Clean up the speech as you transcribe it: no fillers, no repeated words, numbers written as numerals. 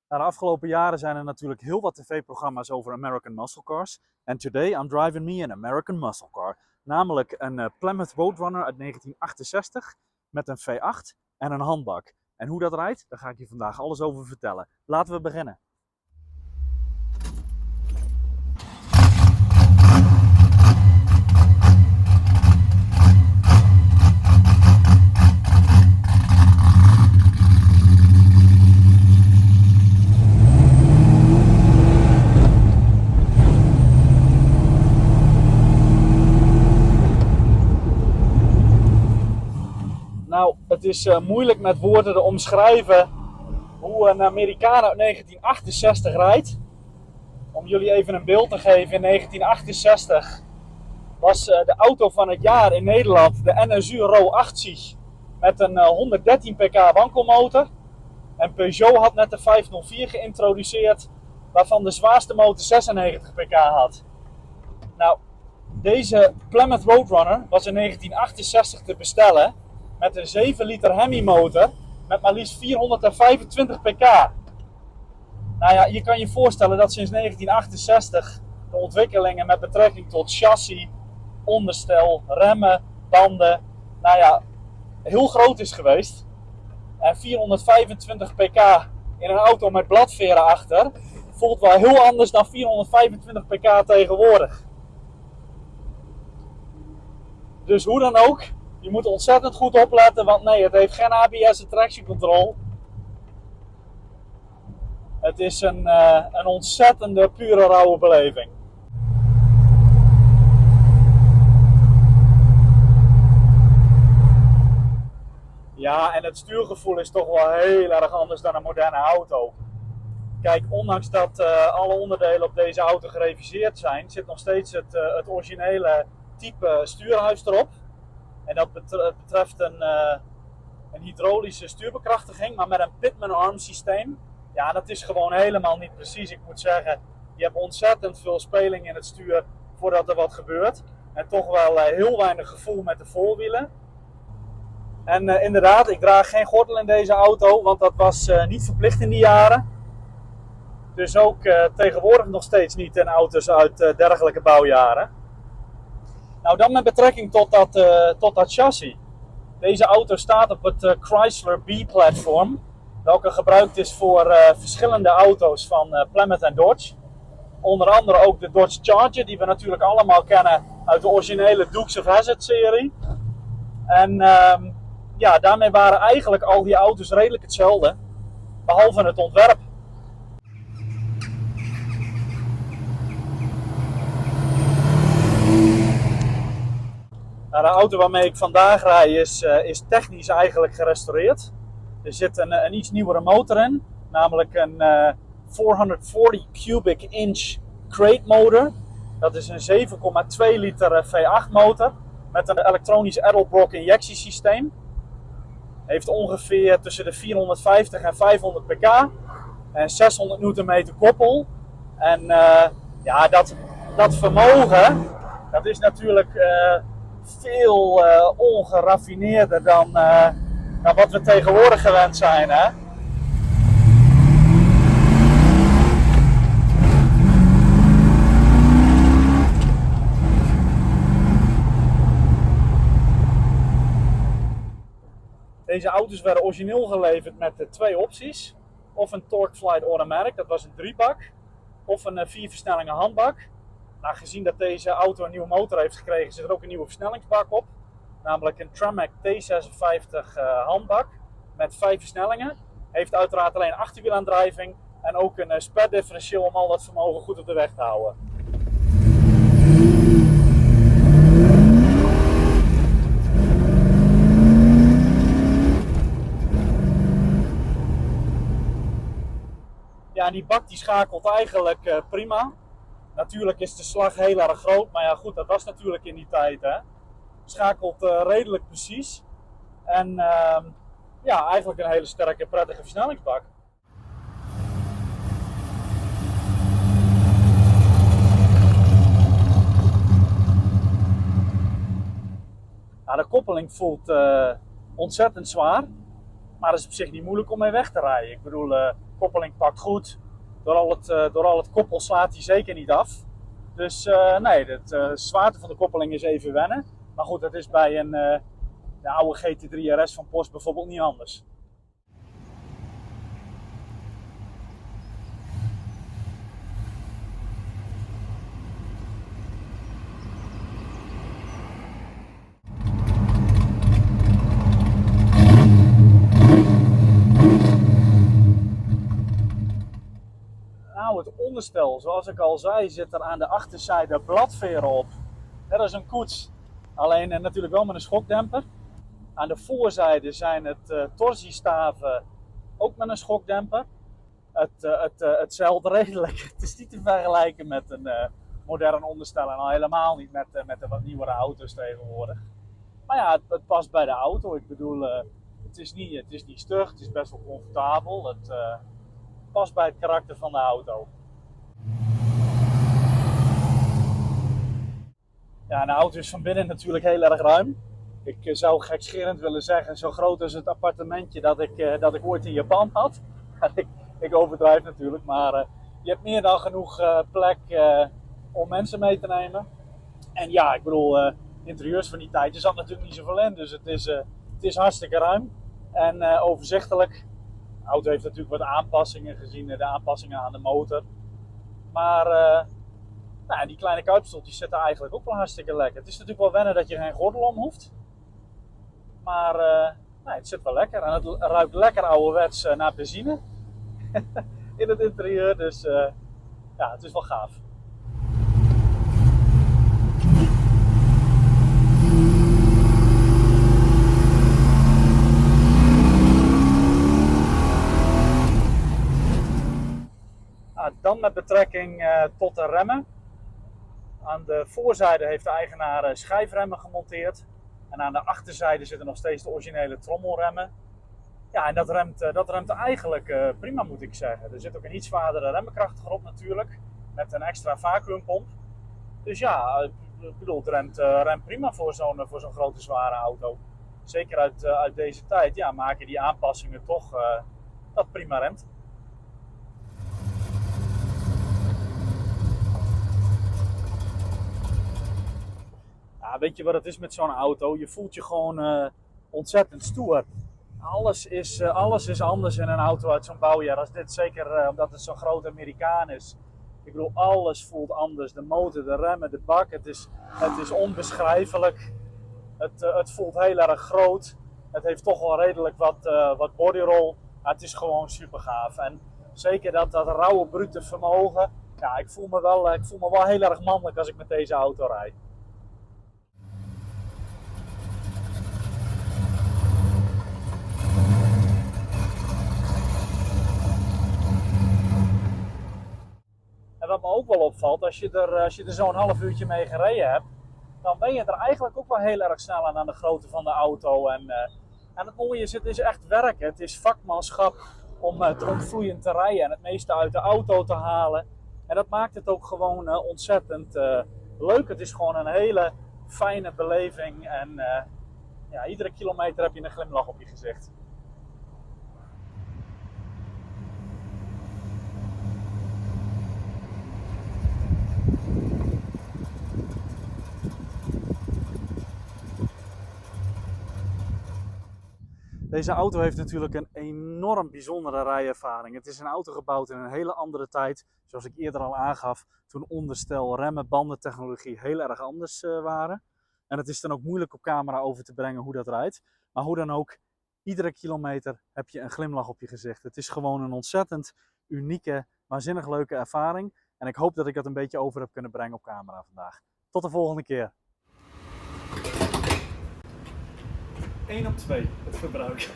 De afgelopen jaren zijn er natuurlijk heel wat tv-programma's over American muscle cars. En today I'm driving me an American muscle car. Namelijk een Plymouth Roadrunner uit 1968 met een V8 en een handbak. En hoe dat rijdt, daar ga ik je vandaag alles over vertellen. Laten we beginnen. Nou, het is moeilijk met woorden te omschrijven hoe een Amerikaan uit 1968 rijdt. Om jullie even een beeld te geven, in 1968 was de auto van het jaar in Nederland de NSU Ro 80 met een 113 pk wankelmotor. En Peugeot had net de 504 geïntroduceerd, waarvan de zwaarste motor 96 pk had. Nou, deze Plymouth Roadrunner was in 1968 te bestellen met een 7 liter Hemi motor met maar liefst 425 pk. Nou ja, je kan je voorstellen dat sinds 1968 de ontwikkelingen met betrekking tot chassis, onderstel, remmen, banden, nou ja, heel groot is geweest. En 425 pk in een auto met bladveren achter voelt wel heel anders dan 425 pk tegenwoordig. Dus hoe dan ook, je moet ontzettend goed opletten, want nee, het heeft geen ABS en traction control. Het is een ontzettende, pure, rauwe beleving. Ja, en het stuurgevoel is toch wel heel erg anders dan een moderne auto. Kijk, ondanks dat alle onderdelen op deze auto gereviseerd zijn, zit nog steeds het originele type stuurhuis erop. En dat betreft een hydraulische stuurbekrachtiging, maar met een Pitman arm systeem. Ja, dat is gewoon helemaal niet precies. Ik moet zeggen, je hebt ontzettend veel speling in het stuur voordat er wat gebeurt. En toch wel heel weinig gevoel met de voorwielen. En inderdaad, ik draag geen gordel in deze auto, want dat was niet verplicht in die jaren. Dus ook tegenwoordig nog steeds niet in auto's uit dergelijke bouwjaren. Nou, dan met betrekking tot dat chassis. Deze auto staat op het Chrysler B-platform, welke gebruikt is voor verschillende auto's van Plymouth en Dodge. Onder andere ook de Dodge Charger, die we natuurlijk allemaal kennen uit de originele Dukes of Hazzard serie. En ja, daarmee waren eigenlijk al die auto's redelijk hetzelfde, behalve het ontwerp. Nou, de auto waarmee ik vandaag rijd is technisch eigenlijk gerestaureerd. Er zit een iets nieuwere motor in, namelijk een 440 cubic inch crate motor. Dat is een 7,2 liter V8 motor met een elektronisch Edelbrock injectiesysteem. Heeft ongeveer tussen de 450 en 500 pk en 600 Nm koppel. En ja, dat vermogen, dat is natuurlijk veel ongeraffineerder dan wat we tegenwoordig gewend zijn, hè? Deze auto's werden origineel geleverd met twee opties. Of een TorqueFlite Automatic, dat was een driebak. Of een 4 versnellingen handbak. Nou, gezien dat deze auto een nieuwe motor heeft gekregen, zit er ook een nieuwe versnellingsbak op. Namelijk een Tremec T56 handbak met 5 versnellingen. Heeft uiteraard alleen achterwielaandrijving en ook een sperdifferentieel om al dat vermogen goed op de weg te houden. Ja, en die bak die schakelt eigenlijk prima. Natuurlijk is de slag heel erg groot, maar ja goed, dat was natuurlijk in die tijd, hè. Schakelt redelijk precies. En ja, eigenlijk een hele sterke, prettige versnellingsbak. Nou, de koppeling voelt ontzettend zwaar. Maar dat is op zich niet moeilijk om mee weg te rijden. Ik bedoel, koppeling pakt goed. Door al het koppel slaat hij zeker niet af. Dus nee, de zwaarte van de koppeling is even wennen. Maar goed, dat is bij de oude GT3 RS van Porsche bijvoorbeeld niet anders. Nou, het onderstel, zoals ik al zei, zit er aan de achterzijde bladveren op. Dat is een koets, alleen natuurlijk wel met een schokdemper. Aan de voorzijde zijn het torsiestaven, ook met een schokdemper. Het zeilt redelijk. Het is niet te vergelijken met een modern onderstel en al helemaal niet met de wat nieuwere auto's tegenwoordig. Maar ja, het past bij de auto. Ik bedoel, het is niet stug, het is best wel comfortabel. Het past bij het karakter van de auto. Ja, de auto is van binnen natuurlijk heel erg ruim. Ik zou gekscherend willen zeggen, zo groot als het appartementje dat ik ooit in Japan had. Ik overdrijf natuurlijk, maar je hebt meer dan genoeg plek om mensen mee te nemen. En ja, ik bedoel, interieurs van die tijd, er zat natuurlijk niet zoveel in, dus het is hartstikke ruim en overzichtelijk. De auto heeft natuurlijk wat aanpassingen gezien, de aanpassingen aan de motor. Maar nou, die kleine kuipstoeltjes zitten eigenlijk ook wel hartstikke lekker. Het is natuurlijk wel wennen dat je geen gordel om hoeft. Maar nee, het zit wel lekker en het ruikt lekker ouderwets naar benzine in het interieur. Dus ja, het is wel gaaf. Dan met betrekking tot de remmen. Aan de voorzijde heeft de eigenaar schijfremmen gemonteerd. En aan de achterzijde zitten nog steeds de originele trommelremmen. Ja, en dat remt eigenlijk prima, moet ik zeggen. Er zit ook een iets zwaardere remmenkracht erop natuurlijk. Met een extra vacuümpomp. Dus ja, ik bedoel, het remt prima voor zo'n grote zware auto. Zeker uit deze tijd, ja, maken die aanpassingen toch dat prima remt. Ja, weet je wat het is met zo'n auto? Je voelt je gewoon ontzettend stoer. Alles is anders in een auto uit zo'n bouwjaar als dit. Zeker omdat het zo'n groot Amerikaan is. Ik bedoel, alles voelt anders. De motor, de remmen, de bak. Het is onbeschrijfelijk. Het voelt heel erg groot. Het heeft toch wel redelijk wat bodyroll. Maar het is gewoon super gaaf. En zeker dat rauwe brute vermogen. Ja, ik voel me wel heel erg mannelijk als ik met deze auto rijd. En wat me ook wel opvalt, als je er zo'n half uurtje mee gereden hebt, dan ben je er eigenlijk ook wel heel erg snel aan de grootte van de auto. En het mooie is, het is echt werken. Het is vakmanschap om tromvloeiend te rijden en het meeste uit de auto te halen. En dat maakt het ook gewoon ontzettend leuk. Het is gewoon een hele fijne beleving en ja, iedere kilometer heb je een glimlach op je gezicht. Deze auto heeft natuurlijk een enorm bijzondere rijervaring. Het is een auto gebouwd in een hele andere tijd, zoals ik eerder al aangaf, toen onderstel, remmen, bandentechnologie heel erg anders waren. En het is dan ook moeilijk op camera over te brengen hoe dat rijdt. Maar hoe dan ook, iedere kilometer heb je een glimlach op je gezicht. Het is gewoon een ontzettend unieke, waanzinnig leuke ervaring. En ik hoop dat ik dat een beetje over heb kunnen brengen op camera vandaag. Tot de volgende keer. 1 op 2 het verbruik.